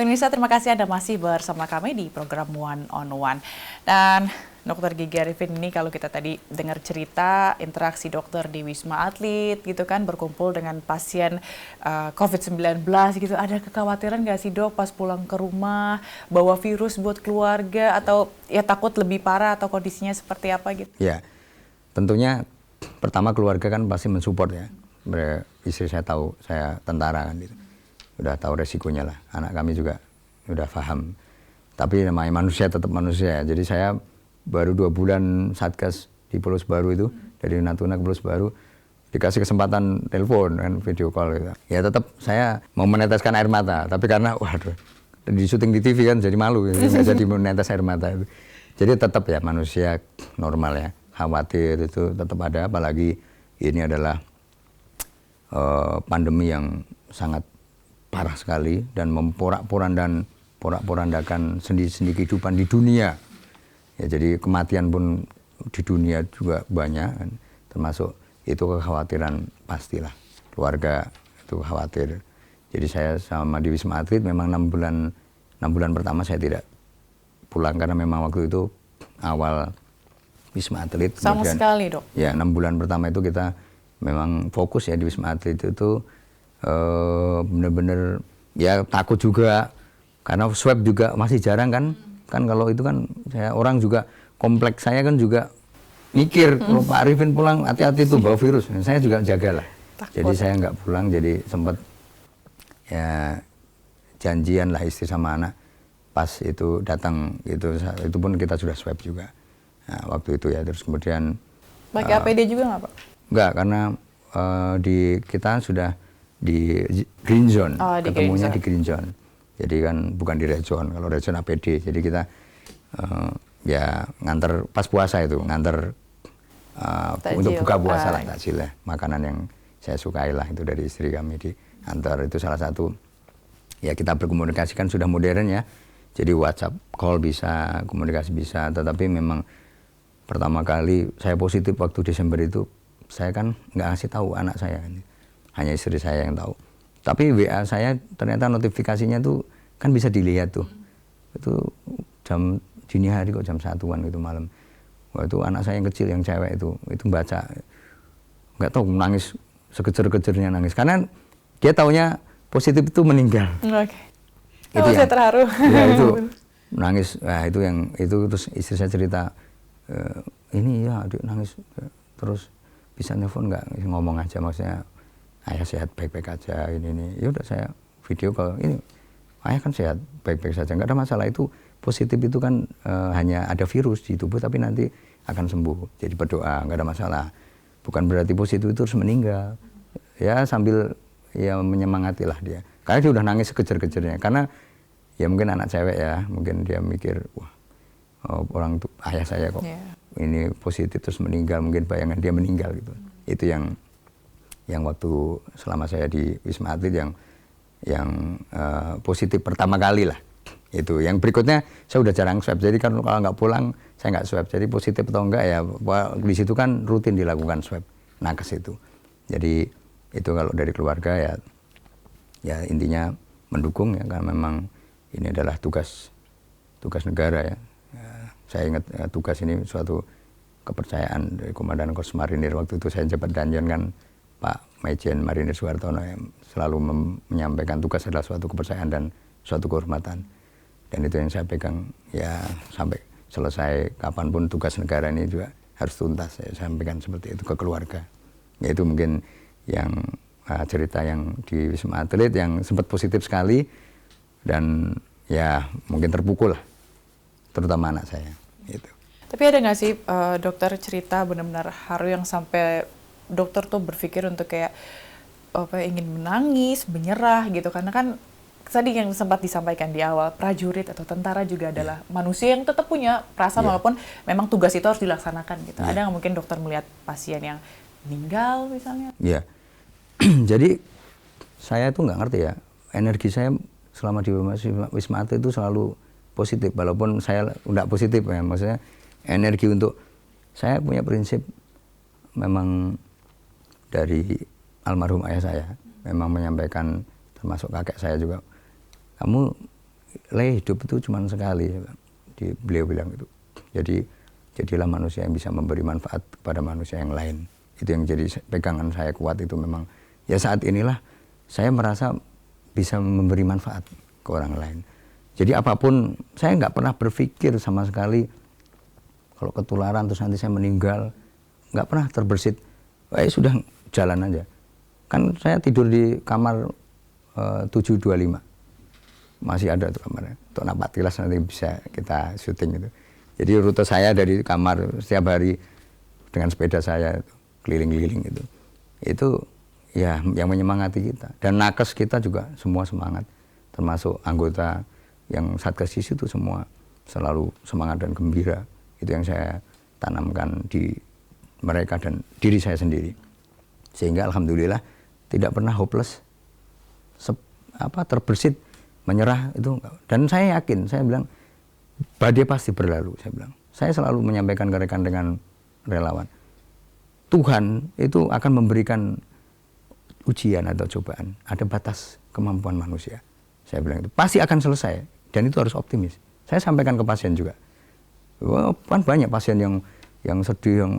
Indonesia, terima kasih Anda masih bersama kami di program One on One. Dan Dokter Gigi Arifin, ini kalau kita tadi dengar cerita interaksi dokter di Wisma Atlet gitu kan, berkumpul dengan pasien COVID-19 gitu, ada kekhawatiran nggak sih dok pas pulang ke rumah bawa virus buat keluarga, atau ya takut lebih parah atau kondisinya seperti apa gitu? Ya, tentunya pertama keluarga kan pasti mensupport ya. Istri saya tahu saya tentara kan gitu, udah tahu resikonya lah. Anak kami juga udah paham. Tapi namanya manusia tetap manusia. Jadi saya baru 2 bulan Satgas di Pulau Sebaru itu, dari Natuna ke Pulau Sebaru, dikasih kesempatan telepon kan, video call gitu. Ya tetap saya mau meneteskan air mata, tapi karena waduh, di syuting di TV kan jadi malu, nggak jadi menetes air mata itu. Jadi tetap ya manusia normal ya, khawatir itu tetap ada, apalagi ini adalah pandemi yang sangat parah sekali dan memporak-porandakan sendi-sendi kehidupan di dunia. Ya, jadi kematian pun di dunia juga banyak kan, termasuk itu kekhawatiran pastilah, keluarga itu khawatir. Jadi saya sama di Wisma Atlet memang 6 bulan pertama saya tidak pulang karena memang waktu itu awal Wisma Atlet. Sama kemudian, sekali dok. Ya 6 bulan pertama itu kita memang fokus ya di Wisma Atlet itu benar-benar ya takut juga karena swab juga masih jarang kan. Kan kalau itu kan orang juga kompleks saya kan juga mikir kalau Pak Arifin pulang hati-hati tuh bawa virus. Saya juga jagalah. Jadi saya nggak pulang, jadi sempat ya janjian lah istri sama anak pas itu datang itu pun kita sudah swab juga. Nah, waktu itu ya terus kemudian pakai APD juga nggak Pak? Enggak, karena kita sudah di green zone, ketemunya di green zone. Jadi kan bukan di red zone, kalau red zone APD. Jadi kita ya nganter pas puasa itu, nganter untuk buka puasa lah, takjil lah. Makanan yang saya sukai lah itu dari istri kami diantar, itu salah satu. Ya kita berkomunikasi kan sudah modern ya. Jadi WhatsApp call bisa, komunikasi bisa, tetapi memang pertama kali saya positif waktu Desember itu, saya kan nggak ngasih tahu anak saya, hanya istri saya yang tahu. Tapi WA saya ternyata notifikasinya tuh kan bisa dilihat tuh, itu jam dini hari kok, jam 1-an gitu malam. Wah itu anak saya yang kecil, yang cewek itu baca, nggak tahu nangis sekejer-kejernya nangis, karena dia taunya positif itu meninggal. Oke. Itu saya terharu. Ya itu nangis, nah itu terus istri saya cerita, ini ya adik nangis, terus bisa nelfon nggak, ngomong aja, maksudnya ayah sehat baik-baik aja, ini ya udah saya video call, ini ayah kan sehat baik-baik saja, nggak ada masalah. Itu positif itu kan hanya ada virus di tubuh tapi nanti akan sembuh, jadi berdoa, nggak ada masalah, bukan berarti positif itu harus meninggal ya, sambil ya menyemangati lah dia, karena dia udah nangis sekejer-kejernya, karena ya mungkin anak cewek ya, mungkin dia mikir wah orang tuh ayah saya kok ini positif terus meninggal, mungkin bayangan dia meninggal gitu. Itu yang waktu selama saya di Wisma Atlet yang positif pertama kali lah. Itu yang berikutnya saya udah jarang swab, jadi kalau nggak pulang saya nggak swab, jadi positif atau enggak ya di situ kan rutin dilakukan swab nakes itu. Jadi itu kalau dari keluarga ya intinya mendukung ya, karena memang ini adalah tugas negara ya. Saya ingat tugas ini suatu kepercayaan dari Komandan Korps Marinir. Waktu itu saya jabat danjen kan Pak Majen Marinir Soehartono yang selalu menyampaikan tugas adalah suatu kepercayaan dan suatu kehormatan. Dan itu yang saya pegang ya sampai selesai, kapanpun tugas negara ini juga harus tuntas. Saya sampaikan seperti itu ke keluarga. Ya itu mungkin yang cerita yang di Wisma Atlet yang sempat positif sekali, dan ya mungkin terpukul lah, terutama anak saya gitu. Tapi ada nggak sih dokter cerita benar-benar haru yang sampai dokter tuh berpikir untuk kayak ingin menangis, menyerah gitu, karena kan tadi yang sempat disampaikan di awal, prajurit atau tentara juga adalah manusia yang tetap punya perasaan walaupun memang tugas itu harus dilaksanakan gitu. Ada nggak mungkin dokter melihat pasien yang meninggal misalnya? Iya. Jadi saya tuh nggak ngerti ya, energi saya selama di Wisma Atlet itu selalu positif, walaupun saya nggak positif ya, maksudnya energi untuk saya punya prinsip memang dari almarhum ayah saya, memang menyampaikan, termasuk kakek saya juga, kamu Le, hidup itu cuma sekali, beliau bilang gitu. Jadi jadilah manusia yang bisa memberi manfaat kepada manusia yang lain. Itu yang jadi pegangan saya kuat itu memang. Ya saat inilah saya merasa bisa memberi manfaat ke orang lain. Jadi apapun, saya nggak pernah berpikir sama sekali kalau ketularan terus nanti saya meninggal, nggak pernah terbersit. Sudah jalan aja. Kan saya tidur di kamar 725. Masih ada tuh kamarnya. Untuk Napatilas nanti bisa kita syuting itu. Jadi rute saya dari kamar setiap hari dengan sepeda saya keliling-keliling itu. Itu ya yang menyemangati kita. Dan nakes kita juga semua semangat. Termasuk anggota yang Satgas itu semua selalu semangat dan gembira. Itu yang saya tanamkan di mereka dan diri saya sendiri. Sehingga alhamdulillah tidak pernah hopeless, terbersit, menyerah itu. Dan saya yakin, saya bilang badai pasti berlalu, saya bilang. Saya selalu menyampaikan ke rekan dengan relawan. Tuhan itu akan memberikan ujian atau cobaan. Ada batas kemampuan manusia. Saya bilang itu pasti akan selesai dan itu harus optimis. Saya sampaikan ke pasien juga. Kan banyak pasien yang sedih, yang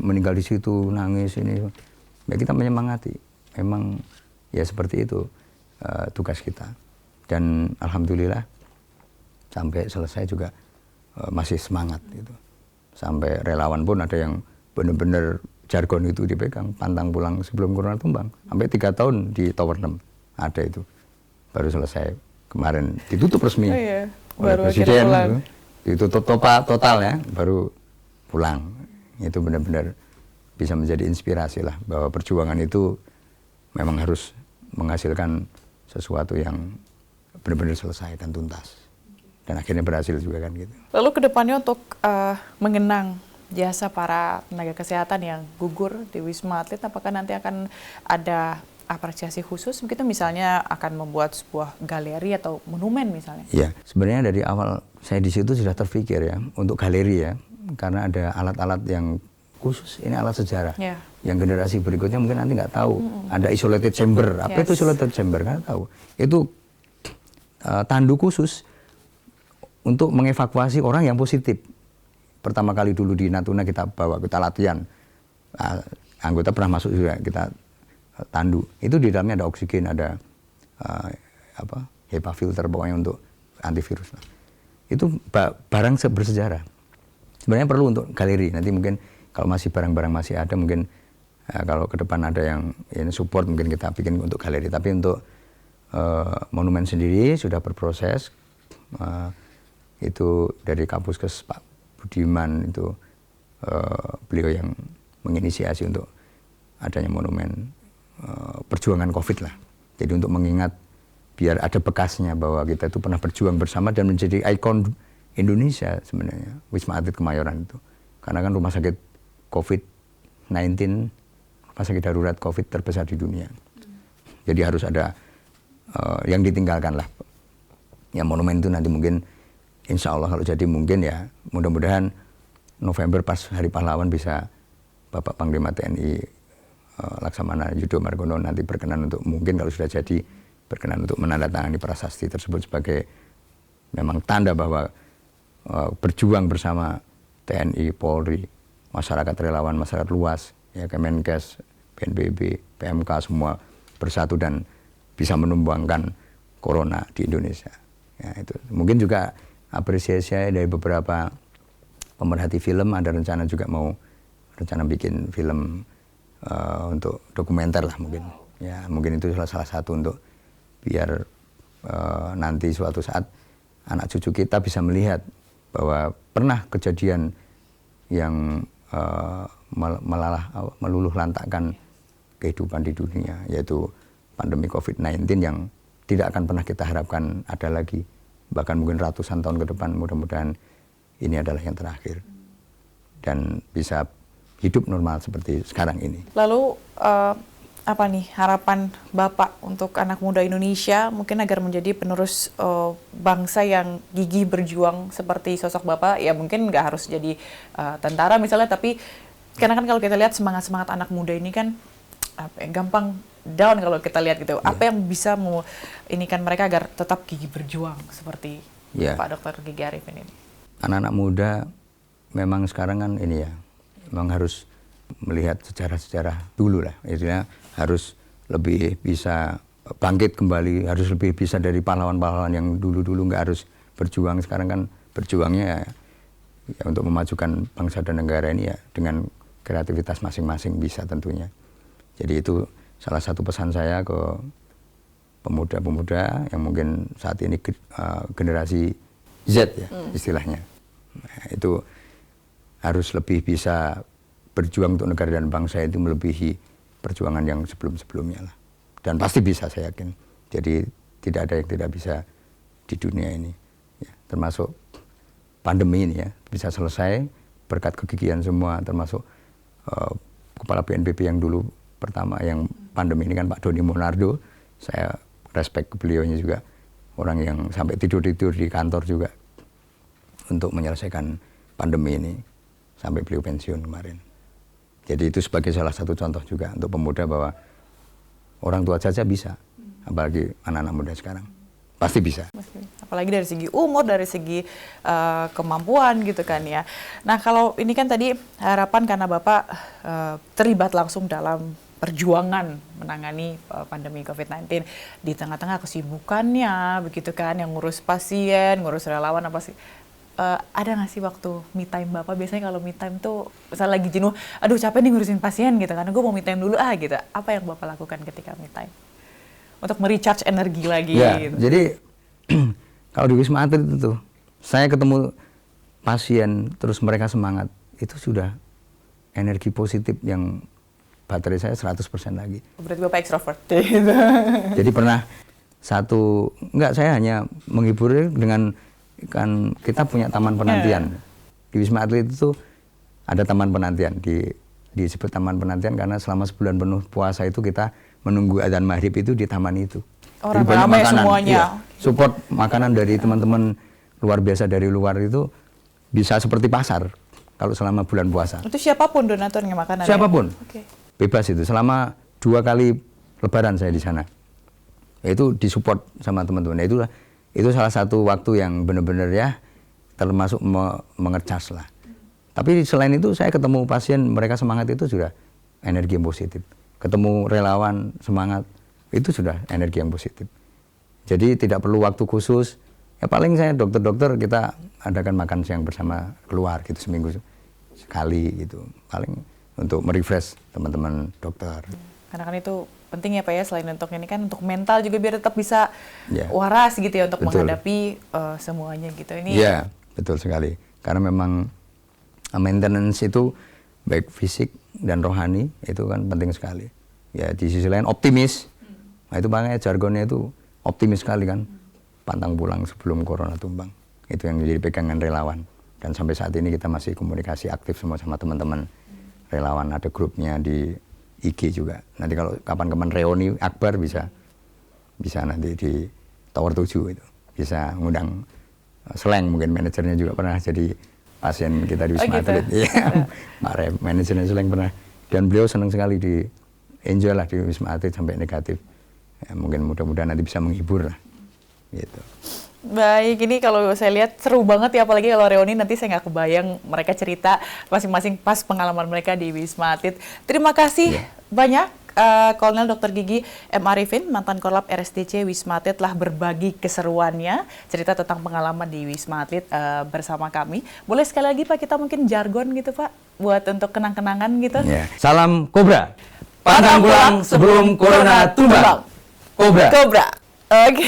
meninggal di situ, nangis ini. Ya kita menyemangati. Memang ya seperti itu tugas kita. Dan alhamdulillah sampai selesai juga masih semangat gitu. Sampai relawan pun ada yang benar-benar jargon itu dipegang, pantang pulang sebelum corona tumbang. Sampai 3 tahun di Tower 6 ada itu. Baru selesai kemarin ditutup resmi oleh baru Presiden. Ditutup total ya, baru pulang. Itu benar-benar bisa menjadi inspirasi lah bahwa perjuangan itu memang harus menghasilkan sesuatu yang benar-benar selesai dan tuntas. Dan akhirnya berhasil juga kan gitu. Lalu kedepannya untuk mengenang jasa para tenaga kesehatan yang gugur di Wisma Atlet, apakah nanti akan ada apresiasi khusus begitu, misalnya akan membuat sebuah galeri atau monumen misalnya? Iya, sebenarnya dari awal saya di situ sudah terpikir ya untuk galeri ya, karena ada alat-alat yang khusus, ini alat sejarah. Yeah. Yang generasi berikutnya mungkin nanti nggak tahu. Ada isolated chamber. Apa itu isolated chamber? Nggak tahu. Itu tandu khusus untuk mengevakuasi orang yang positif. Pertama kali dulu di Natuna kita bawa, kita latihan. Anggota pernah masuk juga, kita tandu. Itu di dalamnya ada oksigen, ada HEPA filter pokoknya untuk antivirus. Itu barang bersejarah. Sebenarnya perlu untuk galeri. Nanti mungkin kalau masih barang-barang masih ada, mungkin kalau ke depan ada yang ini support, mungkin kita bikin untuk galeri. Tapi untuk monumen sendiri sudah berproses. Itu dari Kapuskes Pak Budiman itu beliau yang menginisiasi untuk adanya monumen perjuangan COVID lah. Jadi untuk mengingat biar ada bekasnya bahwa kita itu pernah berjuang bersama dan menjadi ikon Indonesia sebenarnya, Wisma Atlet Kemayoran itu. Karena kan rumah sakit COVID-19, rumah sakit darurat COVID terbesar di dunia. Jadi harus ada yang ditinggalkan lah. Ya monumen itu nanti mungkin insya Allah kalau jadi mungkin ya mudah-mudahan November pas Hari Pahlawan bisa Bapak Panglima TNI Laksamana Yudo Margono nanti berkenan untuk mungkin kalau sudah jadi berkenan untuk menandatangani prasasti tersebut sebagai memang tanda bahwa berjuang bersama TNI, Polri, masyarakat relawan, masyarakat luas, ya Kemenkes, BNPB, PMK semua bersatu dan bisa menumbangkan corona di Indonesia. Ya, itu mungkin juga apresiasi dari beberapa pemerhati film, ada rencana juga mau rencana bikin film untuk dokumenter lah mungkin. Ya mungkin itu salah satu untuk biar nanti suatu saat anak cucu kita bisa melihat bahwa pernah kejadian yang meluluh lantakkan kehidupan di dunia, yaitu pandemi COVID-19 yang tidak akan pernah kita harapkan ada lagi, bahkan mungkin ratusan tahun ke depan. Mudah-mudahan ini adalah yang terakhir dan bisa hidup normal seperti sekarang ini. Lalu apa nih harapan Bapak untuk anak muda Indonesia mungkin agar menjadi penerus bangsa yang gigih berjuang seperti sosok Bapak? Ya mungkin nggak harus jadi tentara misalnya, tapi karena kan kalau kita lihat semangat-semangat anak muda ini kan gampang down kalau kita lihat gitu. Apa yang bisa inikan mereka agar tetap gigih berjuang seperti Pak Dr. Gigi Arifin ini? Anak-anak muda memang sekarang kan ini ya, memang harus melihat sejarah-sejarah dulu lah. Istilahnya harus lebih bisa bangkit kembali, harus lebih bisa dari pahlawan-pahlawan yang dulu-dulu nggak harus berjuang. Sekarang kan berjuangnya ya untuk memajukan bangsa dan negara ini ya dengan kreativitas masing-masing bisa tentunya. Jadi itu salah satu pesan saya ke pemuda-pemuda yang mungkin saat ini generasi Z ya istilahnya. Nah, itu harus lebih bisa berjuang untuk negara dan bangsa itu melebihi perjuangan yang sebelum-sebelumnya lah. Dan pasti bisa saya yakin. Jadi tidak ada yang tidak bisa di dunia ini. Ya, termasuk pandemi ini ya bisa selesai berkat kegigihan semua, termasuk Kepala BNPB yang dulu pertama yang pandemi ini kan Pak Doni Monardo. Saya respect ke beliaunya juga, orang yang sampai tidur-tidur di kantor juga untuk menyelesaikan pandemi ini sampai beliau pensiun kemarin. Jadi itu sebagai salah satu contoh juga untuk pemuda bahwa orang tua saja bisa, apalagi anak-anak muda sekarang. Pasti bisa. Apalagi dari segi umur, dari segi kemampuan gitu kan ya. Nah kalau ini kan tadi harapan karena Bapak terlibat langsung dalam perjuangan menangani pandemi COVID-19 di tengah-tengah kesibukannya begitu kan, yang ngurus pasien, ngurus relawan apa sih. Ada nggak sih waktu me time Bapak? Biasanya kalau me time tuh misalnya lagi jenuh, aduh capek nih ngurusin pasien gitu kan, gue mau me time dulu gitu. Apa yang Bapak lakukan ketika me time? Untuk merecharge energi lagi ya, gitu. Jadi kalau di Wisma Atlet itu saya ketemu pasien terus mereka semangat, itu sudah energi positif yang baterai saya 100% lagi. Berarti Bapak ekstrovert. Jadi pernah saya hanya menghibur dengan kan kita punya taman penantian. Di Wisma Atlet itu ada taman penantian, disebut taman penantian karena selama sebulan penuh puasa itu kita menunggu adzan maghrib itu di taman itu. Orang ramai semuanya. Ya, support makanan dari teman-teman luar biasa dari luar itu bisa seperti pasar kalau selama bulan puasa. Itu siapapun donaturnya makanan? Siapapun. Okay. Bebas itu. Selama 2 kali lebaran saya di sana. Itu disupport sama teman-teman. Itu salah satu waktu yang benar-benar ya termasuk mengercas lah. Tapi selain itu saya ketemu pasien, mereka semangat itu sudah energi yang positif. Ketemu relawan semangat, itu sudah energi yang positif. Jadi tidak perlu waktu khusus. Ya paling saya dokter-dokter kita adakan makan siang bersama keluar gitu seminggu sekali gitu. Paling untuk merefresh teman-teman dokter. Karena kan itu penting ya Pak ya, selain untuk ini kan untuk mental juga biar tetap bisa waras gitu ya untuk menghadapi semuanya gitu. Iya, betul sekali. Karena memang maintenance itu baik fisik dan rohani itu kan penting sekali. Ya di sisi lain optimis. Nah itu makanya jargonnya itu optimis sekali kan. Pantang pulang sebelum corona tumbang. Itu yang menjadi pegangan relawan. Dan sampai saat ini kita masih komunikasi aktif semua sama teman-teman relawan. Ada grupnya di IG juga. Nanti kalau kapan-kapan reuni akbar bisa nanti di Tower 7 itu. Bisa ngundang Seleng, mungkin manajernya juga pernah jadi pasien kita di Wisma Atlet. Iya, Pak Rem, manajernya Seleng pernah. Dan beliau senang sekali enjoy lah di Wisma Atlet sampai negatif. Ya, mungkin mudah-mudahan nanti bisa menghibur lah. Gitu. Baik, ini kalau saya lihat seru banget ya, apalagi kalau reuni nanti saya nggak kebayang mereka cerita masing-masing pas pengalaman mereka di Wisma Atlet. Terima kasih banyak Kolonel Dr. Gigi M. Arifin, mantan Korlap RSDC Wisma Atlet telah berbagi keseruannya, cerita tentang pengalaman di Wisma Atlet bersama kami. Boleh sekali lagi Pak kita mungkin jargon gitu Pak, buat untuk kenang-kenangan gitu. Salam Kobra, pantang pulang sebelum corona tumbang. Kobra. Oke.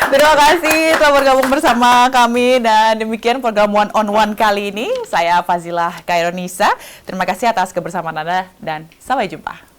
Terima kasih telah bergabung bersama kami dan demikian program One on One kali ini. Saya Fazilah Kaironisa. Terima kasih atas kebersamaan Anda dan sampai jumpa.